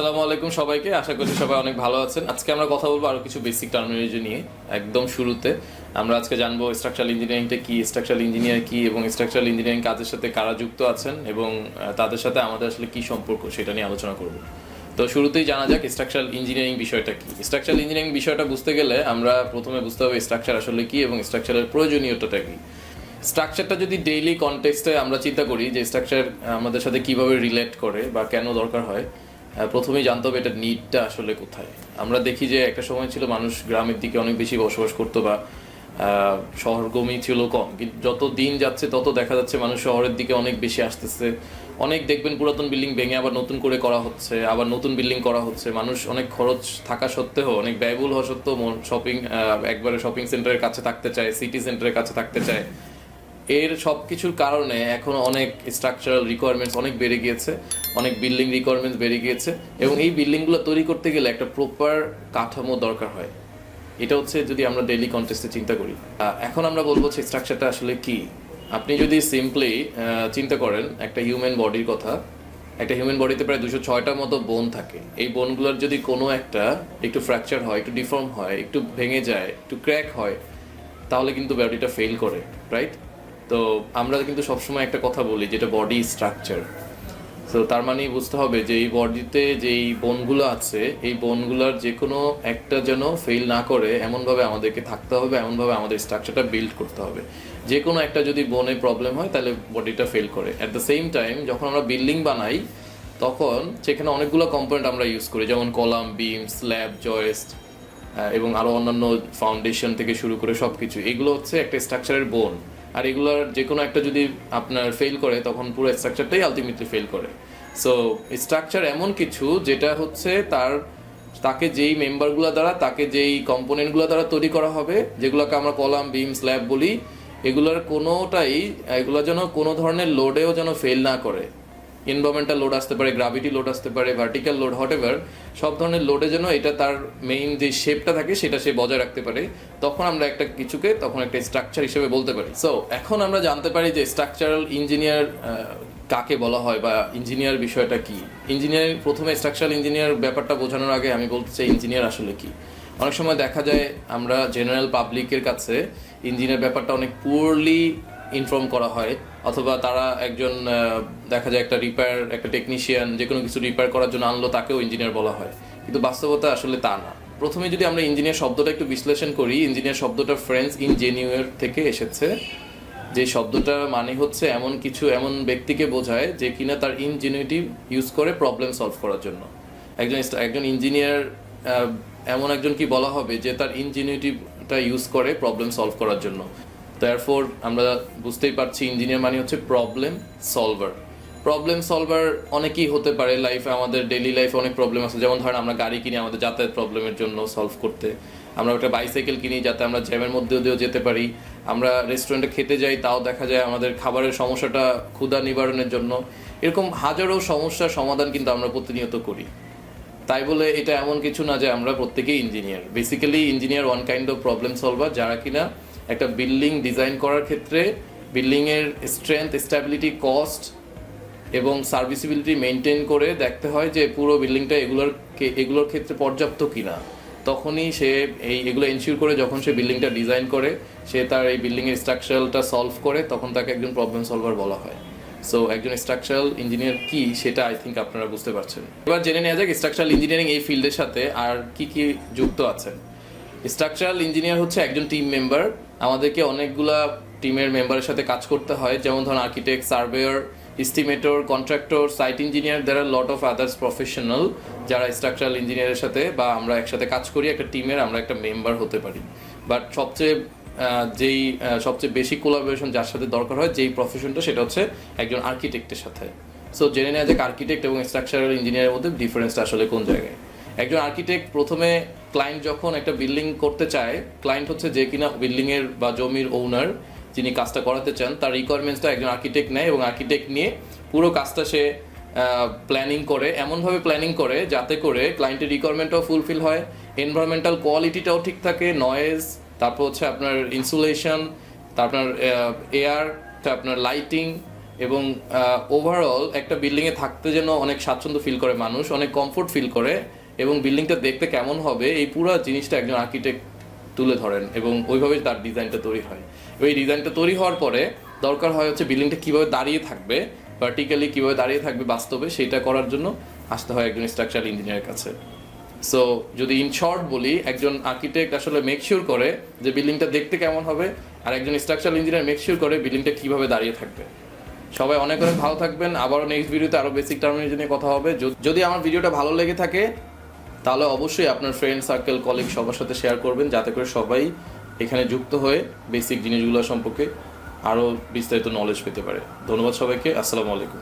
আসসালামু আলাইকুম সবাইকে, আশা করছি সবাই অনেক ভালো আছেন। আজকে আমরা কথা বলবো আরো কিছু বেসিক টার্মিনোলজি নিয়ে। একদম শুরুতে আমরা আজকে জানবো স্ট্রাকচারাল ইঞ্জিনিয়ারিংটা কি, স্ট্রাকচারাল ইঞ্জিনিয়ার কি এবং স্ট্রাকচারাল ইঞ্জিনিয়ারিং কাজের সাথে কারা যুক্ত আছেন এবং তাদের সাথে আমাদের আসলে কি সম্পর্ক সেটা নিয়ে আলোচনা করব। তো শুরুতেই জানা যাক স্ট্রাকচারাল ইঞ্জিনিয়ারিং বিষয়টা কি। স্ট্রাকচারাল ইঞ্জিনিয়ারিং বিষয়টা বুঝতে গেলে আমরা প্রথমে বুঝতে হবে স্ট্রাকচার আসলে কি এবং স্ট্রাকচারের প্রয়োজনীয়তাটা কি। স্ট্রাকচারটা যদি ডেইলি কনটেক্সটে আমরা চিন্তা করি যে স্ট্রাকচার আমাদের সাথে কিভাবে রিলেট করে বা কেন দরকার হয়, প্রথমেই জানতে হবে এটা নিডটা আসলে কোথায়। আমরা দেখি যে একটা সময় ছিল মানুষ গ্রামের দিকে অনেক বেশি বসবাস করতো বা শহরগামী ছিল কম, কিন্তু যত দিন যাচ্ছে তত দেখা যাচ্ছে মানুষ শহরের দিকে অনেক বেশি আসতেছে। অনেক দেখবেন পুরাতন বিল্ডিং ভেঙে আবার নতুন করে করা হচ্ছে, আবার নতুন বিল্ডিং করা হচ্ছে। মানুষ অনেক খরচ থাকা সত্ত্বেও, অনেক ব্যয়বহুল হওয়া সত্ত্বেও শপিং একবারে শপিং সেন্টারের কাছে থাকতে চায়, সিটি সেন্টারের কাছে থাকতে চায়। এর সব কিছুর কারণে এখন অনেক স্ট্রাকচারাল রিকোয়ারমেন্টস অনেক বেড়ে গিয়েছে, অনেক বিল্ডিং রিকোয়ারমেন্টস বেড়ে গিয়েছে এবং এই বিল্ডিংগুলো তৈরি করতে গেলে একটা প্রপার কাঠামো দরকার হয়। এটা হচ্ছে যদি আমরা ডেইলি কন্টেক্সটে চিন্তা করি। এখন আমরা বলবো যে স্ট্রাকচারটা আসলে কি। আপনি যদি সিম্পলি চিন্তা করেন একটা হিউম্যান বডির কথা, একটা হিউম্যান বডিতে প্রায় 206টার মতো বোন থাকে। এই বোনগুলোর যদি কোনো একটা একটু ফ্র্যাকচার হয়, একটু ডিফর্ম হয়, একটু ভেঙে যায়, একটু ক্র্যাক হয়, তাহলে কিন্তু বডিটা ফেল করে, রাইট? তো আমরা কিন্তু সবসময় একটা কথা বলি যেটা বডি স্ট্রাকচার। তো তার মানে বুঝতে হবে যে এই বডিতে যেই বোনগুলো আছে, এই বোনগুলোর যে কোনো একটা যেন ফেল না করে এমনভাবে আমাদেরকে থাকতে হবে, এমনভাবে আমাদের স্ট্রাকচারটা বিল্ড করতে হবে। যে কোনো একটা যদি বোনে প্রবলেম হয় তাহলে বডিটা ফেল করে। অ্যাট দ্য সেম টাইম যখন আমরা বিল্ডিং বানাই তখন সেখানে অনেকগুলো কম্পোনেন্ট আমরা ইউজ করি, যেমন কলাম, বিম, স্ল্যাব, জয়েস্ট এবং আরও অন্যান্য ফাউন্ডেশন থেকে শুরু করে সব কিছু। এগুলো হচ্ছে একটা স্ট্রাকচারের বোন। আর এগুলোর যে কোনো একটা যদি আপনার ফেল করে তখন পুরো স্ট্রাকচারটাই আলটিমেটলি ফেল করে। সো স্ট্রাকচার এমন কিছু যেটা হচ্ছে তাকে যেই মেম্বারগুলো দ্বারা, তাকে যেই কম্পোনেন্টগুলো দ্বারা তৈরি করা হবে, যেগুলোকে আমরা কলাম, বিম, স্ল্যাব বলি, এগুলোর কোনোটাই এগুলো যেন কোনো ধরনের লোডেও যেন ফেল না করে। এনভায়রনমেন্টাল লোড আসতে পারে, গ্রাভিটি লোড আসতে পারে, ভার্টিক্যাল লোড, হোয়াটএভার, সব ধরনের লোডে যেন এটা তার মেইন যে শেপটা থাকে সেটা সে বজায় রাখতে পারে। তখন আমরা একটা কিছুকে তখন একটা স্ট্রাকচার হিসেবে বলতে পারি। সো এখন আমরা জানতে পারি যে স্ট্রাকচারাল ইঞ্জিনিয়ার কাকে বলা হয় বা ইঞ্জিনিয়ার বিষয়টা কি। ইঞ্জিনিয়ারিং প্রথমে স্ট্রাকচারাল ইঞ্জিনিয়ার ব্যাপারটা বোঝানোর আগে আমি বলতে চাই ইঞ্জিনিয়ার আসলে কি। অনেক সময় দেখা যায় আমরা জেনারেল পাবলিকের কাছে ইঞ্জিনিয়ার ব্যাপারটা অনেক পুয়ারলি ইনফর্ম করা হয়, অথবা তারা একজন দেখা যায় একটা টেকনিশিয়ান যে কোনো কিছু রিপেয়ার করার জন্য আনলো, তাকেও ইঞ্জিনিয়ার বলা হয়, কিন্তু বাস্তবতা আসলে তা না। প্রথমে যদি আমরা ইঞ্জিনিয়ার শব্দটা একটু বিশ্লেষণ করি, ইঞ্জিনিয়ার শব্দটা ফ্রেঞ্চ ইনজেনিউর থেকে এসেছে। যে শব্দটা মানে হচ্ছে এমন ব্যক্তিকে বোঝায় যে কিনা তার ইনজেনিউটি ইউজ করে প্রবলেম সলভ করার জন্য। একজন ইঞ্জিনিয়ার এমন একজন কি বলা হবে যে তার ইনজেনিউটিটা ইউজ করে প্রবলেম সলভ করার জন্য। তারপর আমরা বুঝতেই পারছি ইঞ্জিনিয়ার মানে হচ্ছে প্রবলেম সলভার। প্রবলেম সলভার অনেকেই হতে পারে লাইফে, আমাদের ডেইলি লাইফে অনেক প্রবলেম আছে। যেমন ধরেন আমরা গাড়ি কিনি আমাদের যাতায়াত প্রবলেমের জন্য সলভ করতে, আমরা একটা বাইসাইকেল কিনি যাতে আমরা জ্যামের মধ্যে দিয়েও যেতে পারি, আমরা রেস্টুরেন্টে খেতে যাই তাও দেখা যায় আমাদের খাবারের সমস্যাটা ক্ষুধা নিবারণের জন্য। এরকম হাজারো সমস্যার সমাধান কিন্তু আমরা প্রতিনিয়ত করি। তাই বলে এটা এমন কিছু না যে আমরা প্রত্যেকেই engineer. Basically engineer one kind of problem solver, যারা কিনা একটা বিল্ডিং ডিজাইন করার ক্ষেত্রে বিল্ডিংয়ের স্ট্রেংথ, স্ট্যাবিলিটি, কস্ট এবং সার্ভিসিবিলিটি মেনটেন করে দেখতে হয় যে পুরো বিল্ডিংটা এগুলোর ক্ষেত্রে পর্যাপ্ত কিনা। তখনই সে এগুলো এনশিওর করে যখন সে বিল্ডিংটা ডিজাইন করে, সে তার এই বিল্ডিংয়ের স্ট্রাকচারালটা সলভ করে, তখন তাকে একজন প্রবলেম সলভার বলা হয়। সো একজন স্ট্রাকচারাল ইঞ্জিনিয়ার কি সেটা আই থিঙ্ক আপনারা বুঝতে পারছেন। এবার জেনে নেওয়া যাক স্ট্রাকচারাল ইঞ্জিনিয়ারিং এই ফিল্ডের সাথে আর কি কি যুক্ত আছেন। স্ট্রাকচারাল ইঞ্জিনিয়ার হচ্ছে একজন টিম মেম্বার। আমাদেরকে অনেকগুলা টিমের মেম্বারের সাথে কাজ করতে হয়, যেমন ধরুন architect, surveyor, estimator, contractor, site engineer. দের আর লট অফ আদার্স প্রফেশনাল যারা স্ট্রাকচারাল ইঞ্জিনিয়ারের সাথে বা আমরা একসাথে কাজ করি, একটা টিমের আমরা একটা মেম্বার হতে পারি। বাট সবচেয়ে বেশি কোলাবোরেশন যার সাথে দরকার হয়, যেই প্রফেশনটা, সেটা হচ্ছে একজন আর্কিটেক্টের সাথে। সো জেনে নেওয়া যাক আর্কিটেক্ট এবং স্ট্রাকচারাল ইঞ্জিনিয়ারের মধ্যে ডিফারেন্সটা আসলে কোন জায়গায়। একজন আর্কিটেক্ট প্রথমে ক্লায়েন্ট যখন একটা বিল্ডিং করতে চায়, ক্লায়েন্ট হচ্ছে যে কিনা বিল্ডিংয়ের বা জমির ওনার, যিনি কাজটা করাতে চান, তার রিকোয়ারমেন্টসটা একজন আর্কিটেক্ট নেয় এবং আর্কিটেক্ট নিয়ে পুরো কাজটা সে প্ল্যানিং করে, এমনভাবে প্ল্যানিং করে যাতে করে ক্লায়েন্টের রিকোয়ারমেন্টটাও ফুলফিল হয়, এনভায়রনমেন্টাল কোয়ালিটিটাও ঠিক থাকে, নয়েজ, তারপর হচ্ছে আপনার ইনসুলেশন, তারপর এয়ার, আপনার লাইটিং এবং ওভারঅল একটা বিল্ডিংয়ে থাকতে যেন অনেক স্বাচ্ছন্দ্য ফিল করে মানুষ, অনেক কমফোর্ট ফিল করে, এবং বিল্ডিংটা দেখতে কেমন হবে এই পুরো জিনিসটা একজন আর্কিটেক্ট তুলে ধরেন এবং ওইভাবে তার ডিজাইনটা তৈরি হয়। ওই ডিজাইনটা তৈরি হওয়ার পরে দরকার হয় হচ্ছে বিল্ডিংটা কীভাবে দাঁড়িয়ে থাকবে, ভার্টিক্যালি কীভাবে দাঁড়িয়ে থাকবে বাস্তবে, সেটা করার জন্য আসতে হয় একজন স্ট্রাকচারাল ইঞ্জিনিয়ারের কাছে। সো যদি ইন শর্ট বলি, একজন আর্কিটেক্ট আসলে মেক শিওর করে যে বিল্ডিংটা দেখতে কেমন হবে, আর একজন স্ট্রাকচারাল ইঞ্জিনিয়ার মেক শিওর করে বিল্ডিংটা কীভাবে দাঁড়িয়ে থাকবে। সবাই অনেক অনেক ভালো থাকবেন। আবারও নেক্সট ভিডিওতে আরও বেসিক টার্মিনোলজি নিয়ে কথা হবে। যদি আমার ভিডিওটা ভালো লেগে থাকে তাহলে অবশ্যই আপনার ফ্রেন্ড সার্কেল, কলিগ সবার সাথে শেয়ার করবেন, যাতে করে সবাই এখানে যুক্ত হয়ে বেসিক জিনিসগুলো সম্পর্কে আরও বিস্তারিত নলেজ পেতে পারে। ধন্যবাদ সবাইকে। আসসালামু আলাইকুম।